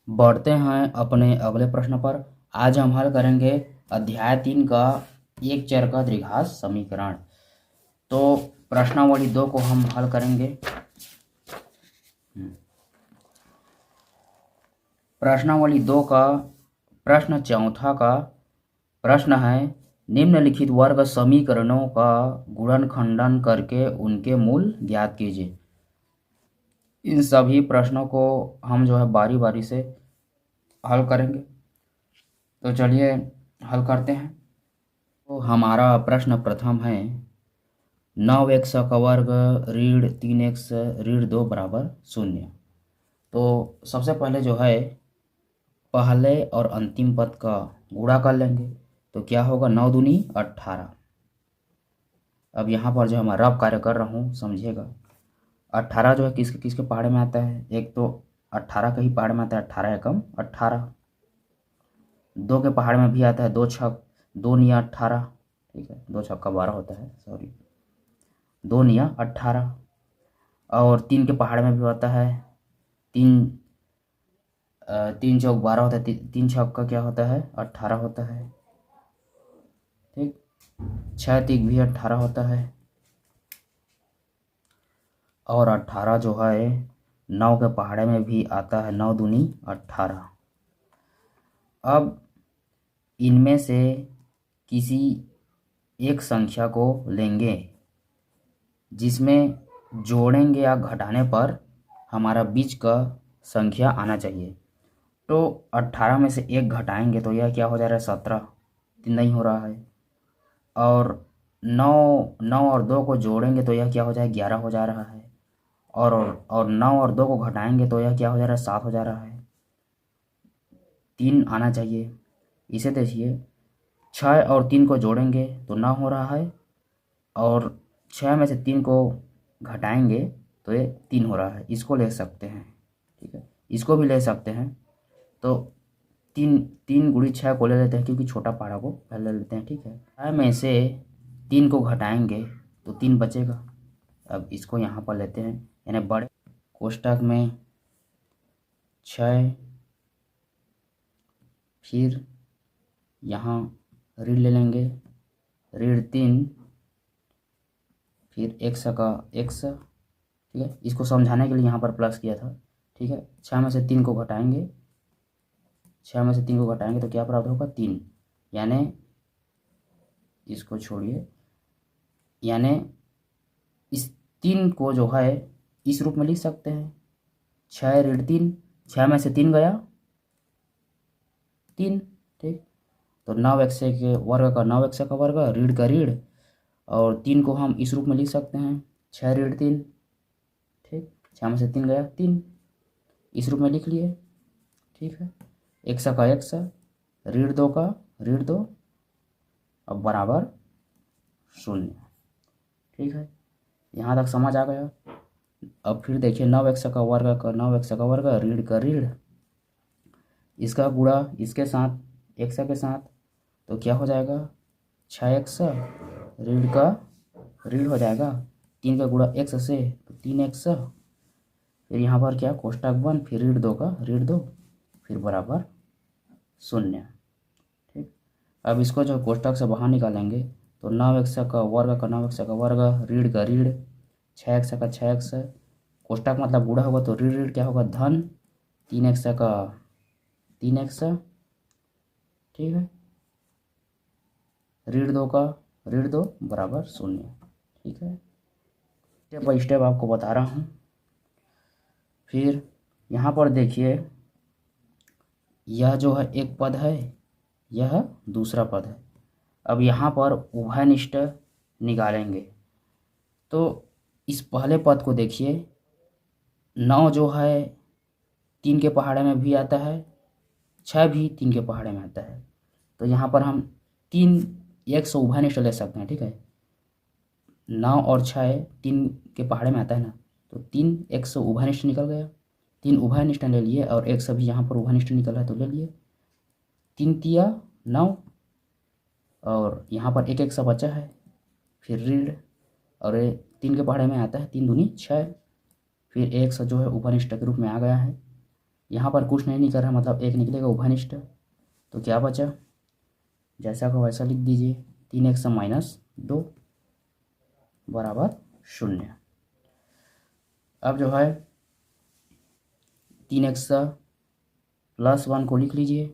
बढ़ते हैं अपने अगले प्रश्न पर। आज हम हल करेंगे अध्याय 3 का एक चर का द्विघात समीकरण। तो प्रश्नावली 2 को हम हल करेंगे। प्रश्नावली 2 का प्रश्न चौथा का प्रश्न है, निम्नलिखित वर्ग समीकरणों का गुणनखंडन करके उनके मूल ज्ञात कीजिए। इन सभी प्रश्नों को हम जो है बारी बारी से हल करेंगे। तो चलिए हल करते हैं। तो हमारा प्रश्न प्रथम है, 9x का वर्ग ऋण 3x ऋण 2 बराबर 0। तो सबसे पहले जो है पहले और अंतिम पद का गुणा कर लेंगे। तो क्या होगा, 9 दूनी 18। अब यहाँ पर जो मैं रफ कार्य कर रहा हूँ समझिएगा। 18 जो है किसके किसके पहाड़े में आता है, एक तो 18 का ही पहाड़ में आता है, 18 एकम 18। 2 के पहाड़ में भी आता है, 2 छक 2 निया 18। ठीक है, 2 छक्का 12 होता है, सॉरी 2 निया 18। और 3 के पहाड़ में भी आता है, 3 चौक 12 होता है, 3 छक्का का क्या होता है 18 होता है। ठीक, 6 तिक भी 18 होता है। और 18 जो है 9 के पहाड़े में भी आता है, 9 दूनी 18। अब इनमें से किसी एक संख्या को लेंगे जिसमें जोड़ेंगे या घटाने पर हमारा बीच का संख्या आना चाहिए। तो 18 में से एक घटाएंगे तो यह क्या हो जा रहा है 17, तीन नहीं हो रहा है। और 9 और 2 को जोड़ेंगे तो यह क्या हो जाए 11 हो जा रहा है। और 9 और 2 को घटाएंगे तो यह क्या हो जा रहा है 7 हो जा रहा है। 3 आना चाहिए। इसे देखिए, 6 और 3 को जोड़ेंगे तो 9 हो रहा है, और 6 में से 3 को घटाएंगे तो ये 3 हो रहा है। इसको ले सकते हैं, ठीक है, इसको भी ले सकते हैं। तो 3 गुणी 6 को ले लेते हैं, क्योंकि छोटा पहाड़ा को पहले ले लेते हैं। ठीक है, 6 में से 3 को घटाएंगे तो 3 बचेगा। अब इसको यहाँ पर लेते हैं, यानी बड़े कोष्ठक में 6, फिर यहाँ ऋण ले लेंगे, ऋण 3, फिर x का x। ठीक है, इसको समझाने के लिए यहाँ पर प्लस किया था। ठीक है, 6 में से 3 को घटाएंगे, 6 में से 3 को घटाएंगे तो क्या प्राप्त होगा 3। यानी इसको छोड़िए, यानी इस 3 को जो है इस रूप में लिख सकते हैं, 6 ऋण 3, 6 में से 3 गया 3। ठीक, तो 9x के वर्ग का 9x का वर्ग ऋण का ऋण, और 3 को हम इस रूप में लिख सकते हैं 6 ऋण 3। ठीक, 6 में से 3 गया 3, इस रूप में लिख लिए। ठीक है, x का x ऋण 2 का ऋण 2, अब बराबर 0। ठीक है, यहाँ तक समझ आ गया। अब फिर देखिए 9x का वर्ग का 9x का वर्ग ऋण का ऋण, इसका गुणा इसके साथ x के साथ, तो क्या हो जाएगा 6x ऋण का ऋण हो जाएगा, 3 का गुणा x से तो 3x, फिर यहाँ पर क्या कोष्ठक 1, फिर ऋण 2 का ऋण 2, फिर बराबर 0। ठीक, अब इसको जो कोष्ठक से बाहर निकालेंगे तो 9x का वर्ग का 9x का वर्ग ऋण का ऋण, 6x का 6x, कोष्ठक मतलब गुणा होगा तो ऋण ऋण क्या होगा धन, 3x का 3x। ठीक है, ऋण 2 का ऋण 2 बराबर 0। ठीक है, स्टेप बाई स्टेप आपको बता रहा हूँ। फिर यहाँ पर देखिए, यह जो है एक पद है, यह दूसरा पद है। अब यहाँ पर उभयनिष्ठ निकालेंगे तो इस पहले पद को देखिए, 9 जो है 3 के पहाड़े में भी आता है, 6 भी 3 के पहाड़े में आता है। तो यहाँ पर हम 3 एक सौ उभयनिष्ठ ले सकते हैं। ठीक है, 9 और 6 3 के पहाड़े में आता है ना, तो 3 एक सौ उभयनिष्ठ निकल गया, 3 उभयनिष्ठ ले लिए, और एक भी यहाँ पर उभयनिष्ठ निकल रहा है तो ले लिए, 3 तिया 9, और यहाँ पर एक सा बचा है, फिर ऋण, और 3 के पहाड़े में आता है 3 दूनी 6, फिर एक जो है उभयनिष्ठ के रूप में आ गया है। यहाँ पर कुछ नहीं कर रहा, मतलब एक निकलेगा उभयनिष्ठ। तो क्या बचा, जैसा को वैसा लिख दीजिए, 3x माइनस 2 बराबर 0। अब जो है 3x प्लस 1 को लिख लीजिए,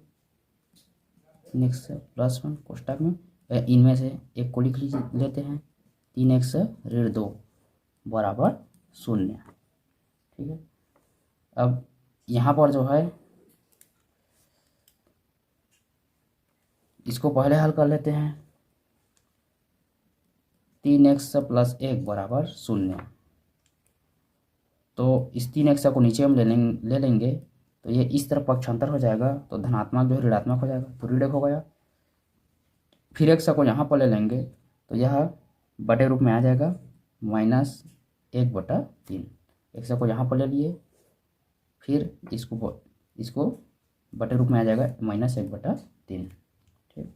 3x प्लस 1 कोष्टक में, इनमें से एक को लिख लेते हैं, 3x ऋण 2 बराबर 0। ठीक है, अब यहाँ पर जो है इसको पहले हल कर लेते हैं, 3x प्लस 1 बराबर 0। तो इस 3x को नीचे हम ले लेंगे, तो ये इस तरफ पक्षांतर हो जाएगा, तो धनात्मक जो है ऋणात्मक हो जाएगा, तो ऋण 1 हो गया। फिर x को यहाँ पर ले लेंगे, तो यह बटे रूप में आ जाएगा -1/3। x को यहाँ पर ले लिए, फिर इसको बटे रूप में आ जाएगा -1/3। ठीक,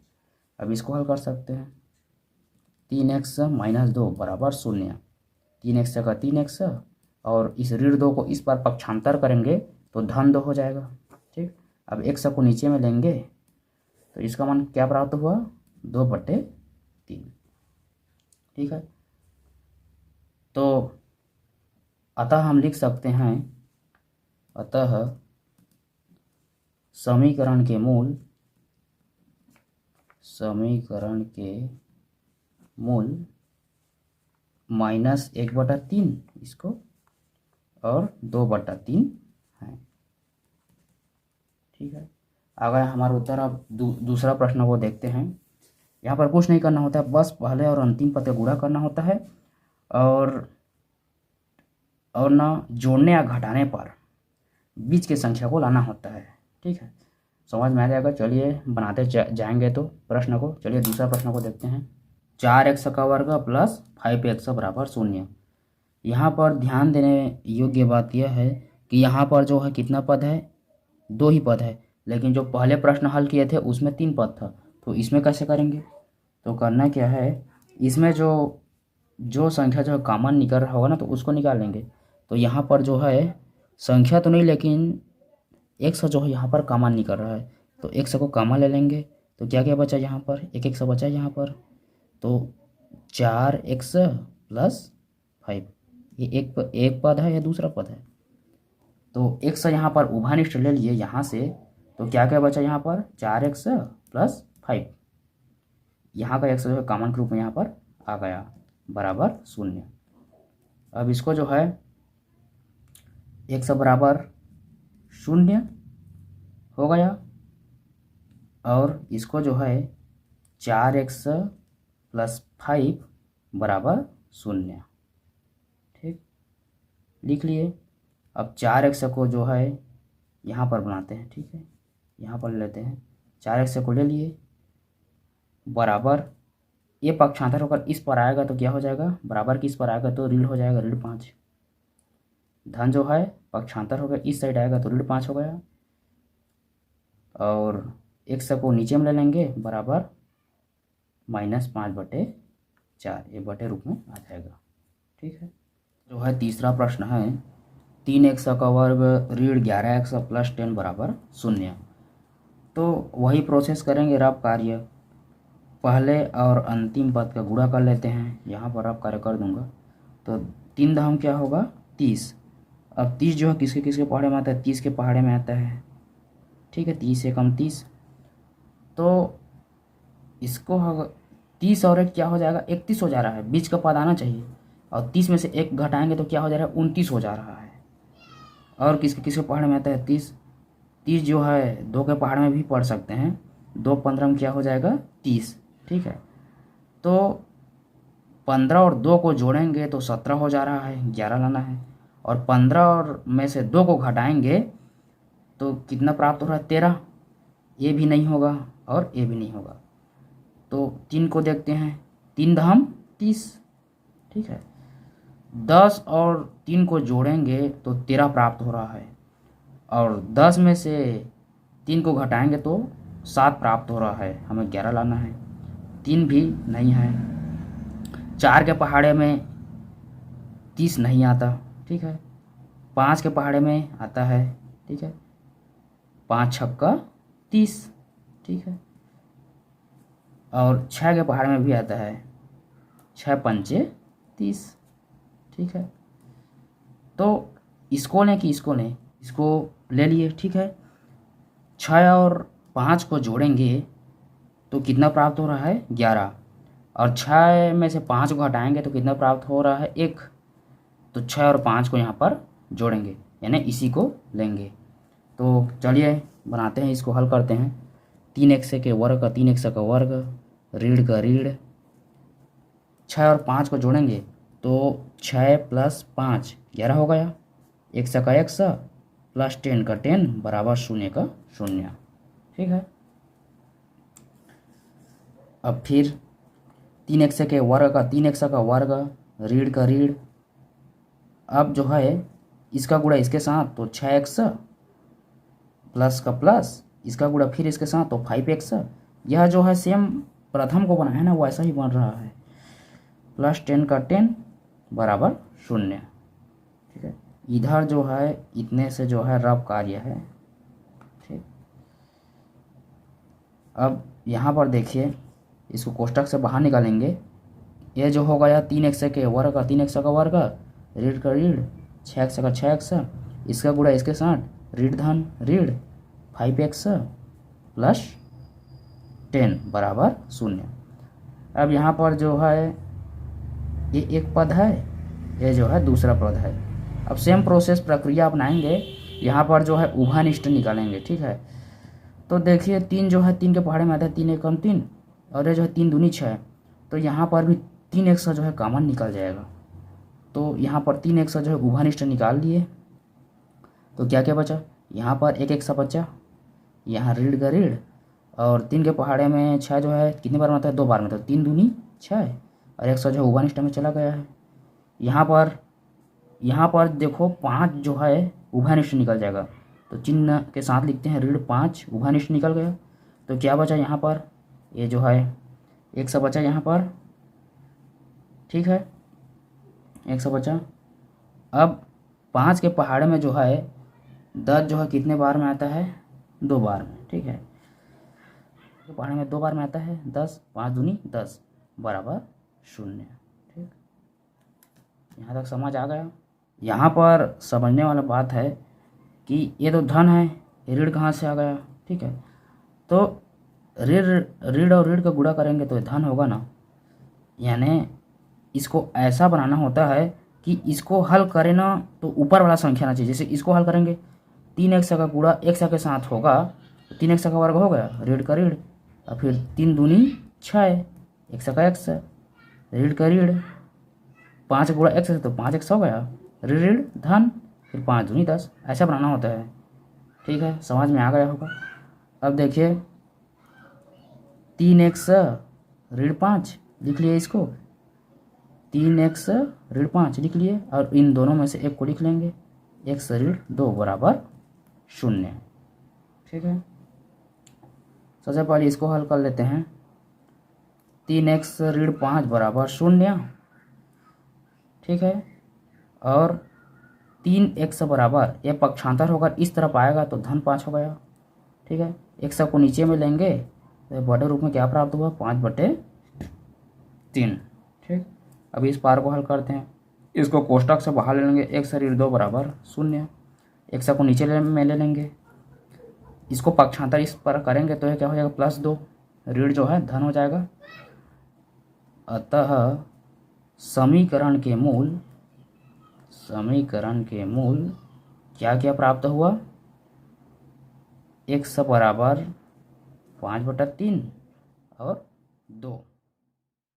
अब इसको हल कर सकते हैं, 3x माइनस 2 बराबर 0। 3x का 3x, और इस ऋण 2 को इस पर पक्षांतर करेंगे तो धन 2 हो जाएगा। ठीक, अब x को नीचे में लेंगे, तो इसका मान क्या प्राप्त हुआ, 2/3। ठीक है, तो अतः हम लिख सकते हैं, अतः समीकरण के मूल -1/3 इसको और 2/3 है। ठीक है, आ गया हमारा उत्तर। अब दूसरा प्रश्न को देखते हैं। यहाँ पर कुछ नहीं करना होता है, बस पहले और अंतिम पद का गुणा करना होता है, और ना जोड़ने या घटाने पर बीच की संख्या को लाना होता है। ठीक है, समझ में आ जाएगा। चलिए बनाते जाएंगे तो प्रश्न को। चलिए दूसरा प्रश्न को देखते हैं। 4x का वर्ग प्लस 5x बराबर 0। यहाँ पर ध्यान देने योग्य बात यह है कि यहाँ पर जो है कितना पद है, 2 ही पद है, लेकिन जो पहले प्रश्न हल किए थे उसमें 3 पद था। तो इसमें कैसे करेंगे, तो करना क्या है, इसमें जो संख्या जो है कॉमन निकल रहा होगा ना, तो उसको निकाल लेंगे। तो यहाँ पर जो है संख्या तो नहीं, लेकिन x जो है यहाँ पर कॉमन निकल रहा है, तो x को कॉमन ले लेंगे। तो क्या क्या बचा यहाँ पर, एक x बचा यहाँ पर, तो 4x प्लस 5, ये एक पद है या दूसरा पद है। तो x यहाँ पर उभयनिष्ठ ले लिए यहाँ से, तो क्या क्या बचा यहाँ पर, 4x प्लस 5, यहाँ का x जो है कॉमन के रूप में यहाँ पर आ गया बराबर 0। अब इसको जो है x बराबर 0 हो गया, और इसको जो है 4x प्लस 5 बराबर 0। ठीक, लिख लिए। अब 4x को जो है यहाँ पर बनाते हैं। ठीक है, यहाँ पर लेते हैं, 4x को ले लिए बराबर, ये पक्षांतर होकर इस पर आएगा तो क्या हो जाएगा, बराबर किस पर आएगा, तो ऋण हो जाएगा, ऋण 5। धन जो है पक्षांतर होकर इस साइड आएगा तो ऋण 5 हो गया, और x को नीचे में ले लेंगे बराबर -5/4, ये बटे रूप में आ जाएगा। ठीक है, जो है तीसरा प्रश्न है, 3x का वर्ग ऋण 11x प्लस 10 बराबर 0। तो वही प्रोसेस करेंगे, रब कार्य, पहले और अंतिम पद का गुणा कर लेते हैं। यहाँ पर रब कार्य कर दूंगा, तो 3 दहम क्या होगा, 30। अब 30 जो है किसके किसके पहाड़े में आता है, 30 के पहाड़े में आता है। ठीक है, 30 से कम 30, तो इसको 30 और 1 क्या हो जाएगा, 31 हो जा रहा है, बीच का पद आना चाहिए, और 30 में से 1 घटाएंगे तो क्या हो जा रहा है, 29 हो जा रहा है। और किसके किसके पहाड़ में आता है, 30 जो है 2 के पहाड़ में भी पढ़ सकते हैं, 2 15 में क्या हो जाएगा, 30। ठीक है, तो 15 और 2 को जोड़ेंगे तो 17 हो जा रहा है, 11 लाना है, और 15 और में से 2 को घटाएंगे तो कितना प्राप्त हो रहा है, 13। ये भी नहीं होगा और ये भी नहीं होगा, तो 3 को देखते हैं, 3 दहम 30। ठीक है, 10 और 3 को जोड़ेंगे तो 13 प्राप्त हो रहा है, और 10 में से 3 को घटाएंगे तो 7 प्राप्त हो रहा है, हमें 11 लाना है। 3 भी नहीं है, 4 के पहाड़े में 30 नहीं आता। ठीक है, 5 के पहाड़े में आता है। ठीक है, 5 छक्का 30, ठीक है। और 6 के पहाड़ में भी आता है 6 पंचे 30, ठीक है। तो इसको लें कि इसको लें, इसको ले लिए, ठीक है। 6 और 5 को जोड़ेंगे तो कितना प्राप्त हो रहा है 11, और 6 में से 5 को हटाएंगे तो कितना प्राप्त हो रहा है 1। तो 6 और 5 को यहाँ पर जोड़ेंगे, यानी इसी को लेंगे। तो चलिए बनाते हैं, इसको हल करते हैं। 3x के वर्ग का 3x का वर्ग, रीढ़ का रीढ़, 6 और 5 को जोड़ेंगे तो 6 + 5 11 हो गया, x का x प्लस 10 का 10 बराबर 0 का 0, ठीक है। अब फिर 3x के वर्ग का 3x का वर्ग, रीढ़ का रीढ़, अब जो है इसका गुणा इसके साथ तो 6x प्लस का प्लस, इसका गुणा फिर इसके साथ तो 5x। यह जो है सेम प्रथम को बनाया है ना, वैसा ही बन रहा है, प्लस 10 का 10 बराबर 0, ठीक है। इधर जो है इतने से जो है रब कार्य है, ठीक। अब यहाँ पर देखिए, इसको कोष्टक से बाहर निकालेंगे। ये जो हो गया 3x के वर्ग का 3x का वर्ग, रीढ़ का रीढ़, 6x का 6x, इसका गुणा इसके साथ रीढ़ धन रीढ़ 5x प्लस 10 बराबर 0। अब यहाँ पर जो है ये एक पद है, ये जो है दूसरा पद है। अब सेम प्रोसेस प्रक्रिया अपनाएंगे, यहाँ पर जो है उभयनिष्ठ निकालेंगे, ठीक है। तो देखिए 3 जो है 3 के पहाड़े में आता है 3 एकम 3, और ये जो है 3 दूनी 6, तो यहाँ पर भी 3x जो है कॉमन निकल जाएगा। तो यहाँ पर 3x जो है उभयनिष्ठ निकाल लिए, तो क्या क्या बचा, यहाँ पर 1x बचा, यहाँ रीढ़ का रीढ़, और 3 के पहाड़े में 6 जो है कितनी बार में आता है 2 बार में, तो 3 दूनी 6, और 1 जो है उभयनिष्ठ में चला गया है। यहाँ पर देखो 5 जो है उभयनिष्ठ निकल जाएगा, तो चिन्ह के साथ लिखते हैं ऋण 5 उभयनिष्ठ निकल गया। तो क्या बचा यहाँ पर, ये जो है 1 बचा यहाँ पर, ठीक है, 1 बचा। अब 5 के पहाड़े में जो है 10 जो है कितने बार में आता है 2 बार में, ठीक है। तो पहाड़े में 2 बार में आता है 10, 5 दूनी 10 बराबर 0, ठीक। यहाँ तक समझ आ गया। यहाँ पर समझने वाला बात है कि ये तो धन है, ऋण कहाँ से आ गया, ठीक है। तो ऋण और ऋण का गुणा करेंगे तो धन होगा ना, यानी इसको ऐसा बनाना होता है कि इसको हल करें ना तो ऊपर वाला संख्या ना चाहिए। जैसे इसको हल करेंगे 3x का गुणा x के साथ होगा, तो 3x का वर्ग हो गया ऋण का ऋण, और फिर 3 दूनी 6 x का x, ऋण का ऋण, 5 गुणा x से तो 5x हो गया, ऋण धन, फिर 5 दूनी 10, ऐसा बनाना होता है, ठीक है। समझ में आ गया होगा। अब देखिए 3x ऋण 5 लिख लिए, इसको 3x ऋण 5 लिख लिए, और इन दोनों में से एक को लिख लेंगे, x ऋण 2 बराबर 0, ठीक है। सबसे पहले इसको हल कर लेते हैं। 3x ऋण 5 बराबर 0, ठीक है। और 3x बराबर, ये पक्षांतर होकर इस तरफ आएगा तो धन 5 हो गया, ठीक है। x को नीचे में लेंगे तो बटे रूप में क्या प्राप्त हुआ 5/3, ठीक। अभी इस पार को हल करते हैं, इसको कोष्टक से बाहर ले लेंगे, x ऋण 2 बराबर 0, x को नीचे में ले लेंगे, इसको पक्षांतर इस पर करेंगे तो ये क्या हो जाएगा +2, ऋण जो है धन हो जाएगा। अतः समीकरण के मूल क्या क्या प्राप्त हुआ, x बराबर 5/3 और 2।